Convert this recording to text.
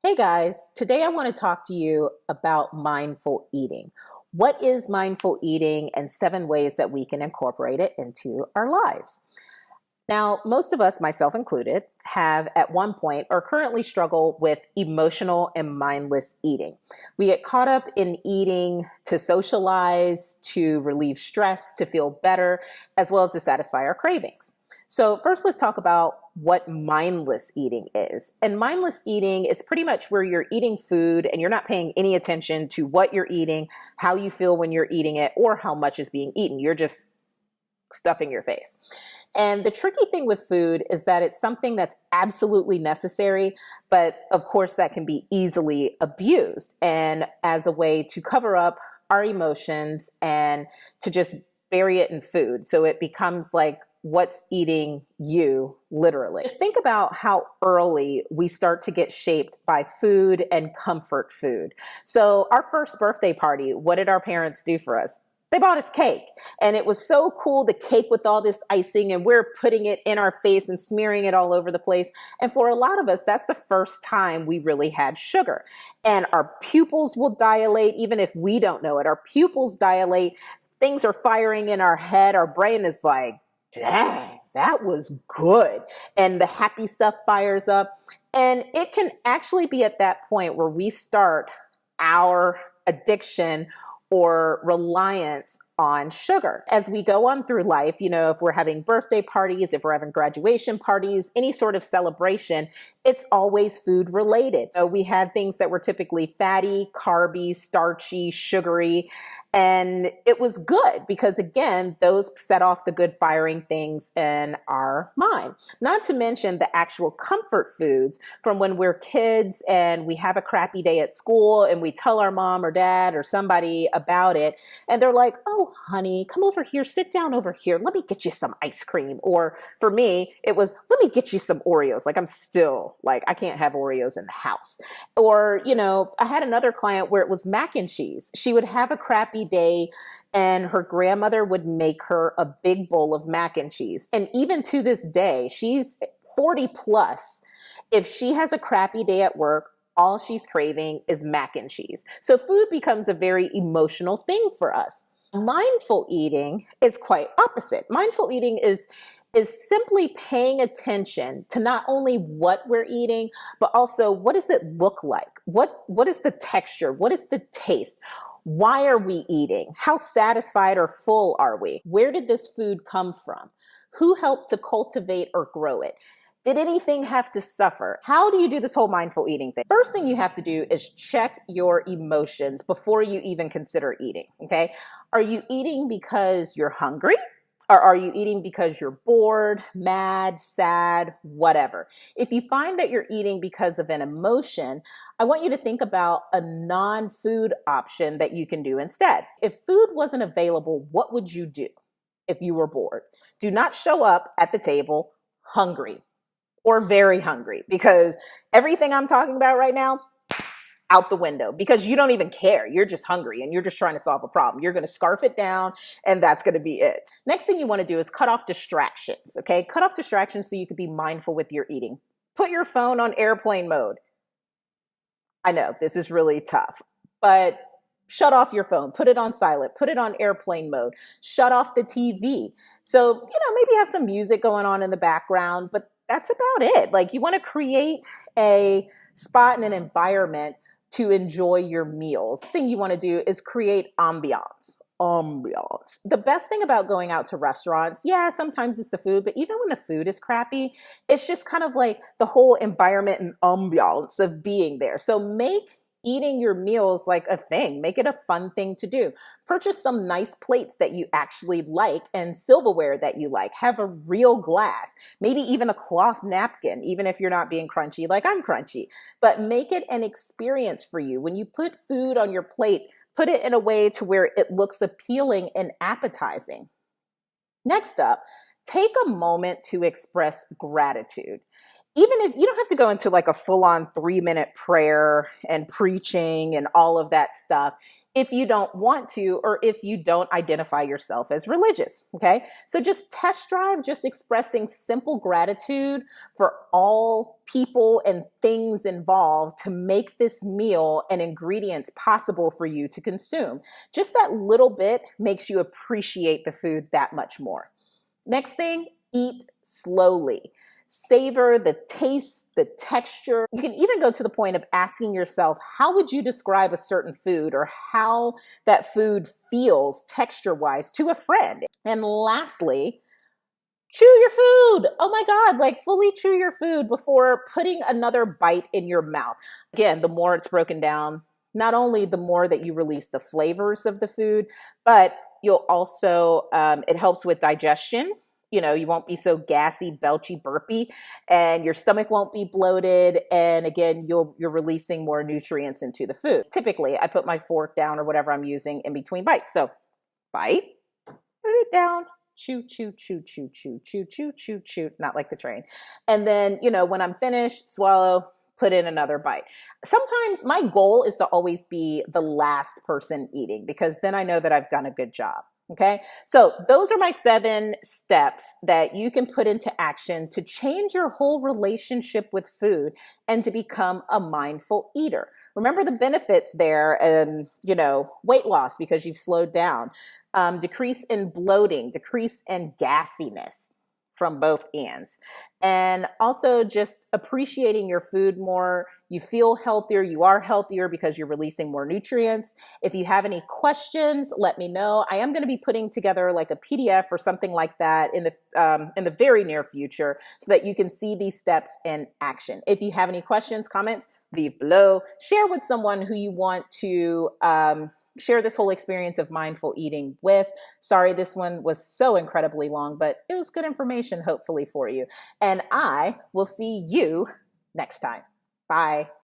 Hey guys, today I want to talk to you about mindful eating. What is mindful eating and 7 ways that we can incorporate it into our lives? Now, most of us, myself included, have at one point or currently struggle with emotional and mindless eating. We get caught up in eating to socialize, to relieve stress, to feel better, as well as to satisfy our cravings. So first, let's talk about what mindless eating is. And mindless eating is pretty much where you're eating food and you're not paying any attention to what you're eating, how you feel when you're eating it, or how much is being eaten. You're just stuffing your face. And the tricky thing with food is that it's something that's absolutely necessary, but of course that can be easily abused and as a way to cover up our emotions and to just bury it in food. So it becomes like what's eating you, literally. Just think about how early we start to get shaped by food and comfort food. So our first birthday party, what did our parents do for us? They bought us cake, and it was so cool, the cake with all this icing, and we're putting it in our face and smearing it all over the place. And for a lot of us, that's the first time we really had sugar. And our pupils will dilate, even if we don't know it. Our pupils dilate, things are firing in our head. Our brain is like, dang, that was good. And the happy stuff fires up. And it can actually be at that point where we start our addiction or reliance on sugar. As we go on through life, if we're having birthday parties, if we're having graduation parties, any sort of celebration, it's always food related. So we had things that were typically fatty, carby, starchy, sugary, and it was good because again, those set off the good firing things in our mind. Not to mention the actual comfort foods from when we're kids and we have a crappy day at school and we tell our mom or dad or somebody about it and they're like, oh, honey, come over here, sit down over here. Let me get you some ice cream. Or for me, it was, let me get you some Oreos. Like I'm still like, I can't have Oreos in the house. Or, I had another client where it was mac and cheese. She would have a crappy day and her grandmother would make her a big bowl of mac and cheese. And even to this day, she's 40 plus. If she has a crappy day at work, all she's craving is mac and cheese. So food becomes a very emotional thing for us. Mindful eating is quite opposite. Mindful eating is simply paying attention to not only what we're eating, but also what does it look like? What is the texture? What is the taste? Why are we eating? How satisfied or full are we? Where did this food come from? Who helped to cultivate or grow it? Did anything have to suffer? How do you do this whole mindful eating thing? First thing you have to do is check your emotions before you even consider eating, okay? Are you eating because you're hungry? Or are you eating because you're bored, mad, sad, whatever? If you find that you're eating because of an emotion, I want you to think about a non-food option that you can do instead. If food wasn't available, what would you do if you were bored? Do not show up at the table hungry or very hungry, because everything I'm talking about right now, out the window, because you don't even care. You're just hungry and you're just trying to solve a problem. You're going to scarf it down and that's going to be it. Next thing you want to do is cut off distractions, okay? Cut off distractions so you can be mindful with your eating. Put your phone on airplane mode. I know this is really tough, but shut off your phone, put it on silent, put it on airplane mode, shut off the TV. So, maybe have some music going on in the background, but that's about it. Like you want to create a spot and an environment to enjoy your meals. Next thing you want to do is create ambiance. Ambiance. The best thing about going out to restaurants, yeah, sometimes it's the food, but even when the food is crappy, it's just kind of like the whole environment and ambiance of being there. So make eating your meals like a thing. Make it a fun thing to do. Purchase some nice plates that you actually like and silverware that you like. Have a real glass, maybe even a cloth napkin, even if you're not being crunchy like I'm crunchy. But make it an experience for you. When you put food on your plate, put it in a way to where it looks appealing and appetizing. Next up, take a moment to express gratitude. even if you don't have to go into like a full-on 3-minute prayer and preaching and all of that stuff if you don't want to, or if you don't identify yourself as religious. Okay, so just test drive just expressing simple gratitude for all people and things involved to make this meal and ingredients possible for you to consume. Just that little bit makes you appreciate the food that much more. Next thing, eat slowly. Savor the taste, the texture. You can even go to the point of asking yourself, how would you describe a certain food, or how that food feels texture-wise to a friend? And lastly, chew your food. Oh my God, like fully chew your food before putting another bite in your mouth. Again, the more it's broken down, not only the more that you release the flavors of the food, but you'll also, it helps with digestion. You know, you won't be so gassy, belchy, burpy, and your stomach won't be bloated. And again, you're releasing more nutrients into the food. Typically, I put my fork down or whatever I'm using in between bites. So bite, put it down, chew, chew, chew, chew, chew, chew, chew, chew, chew, not like the train. And then, you know, when I'm finished, swallow, put in another bite. Sometimes my goal is to always be the last person eating, because then I know that I've done a good job. Okay, so those are my 7 steps that you can put into action to change your whole relationship with food and to become a mindful eater. Remember the benefits there, you know, weight loss because you've slowed down, decrease in bloating, decrease in gassiness from both ends, and also just appreciating your food more. You feel healthier, you are healthier because you're releasing more nutrients. If you have any questions, let me know. I am going to be putting together like a PDF or something like that in the very near future so that you can see these steps in action. If you have any questions, comments, leave below. Share with someone who you want to share this whole experience of mindful eating with. Sorry, this one was so incredibly long, but it was good information, hopefully, for you. And I will see you next time. Bye.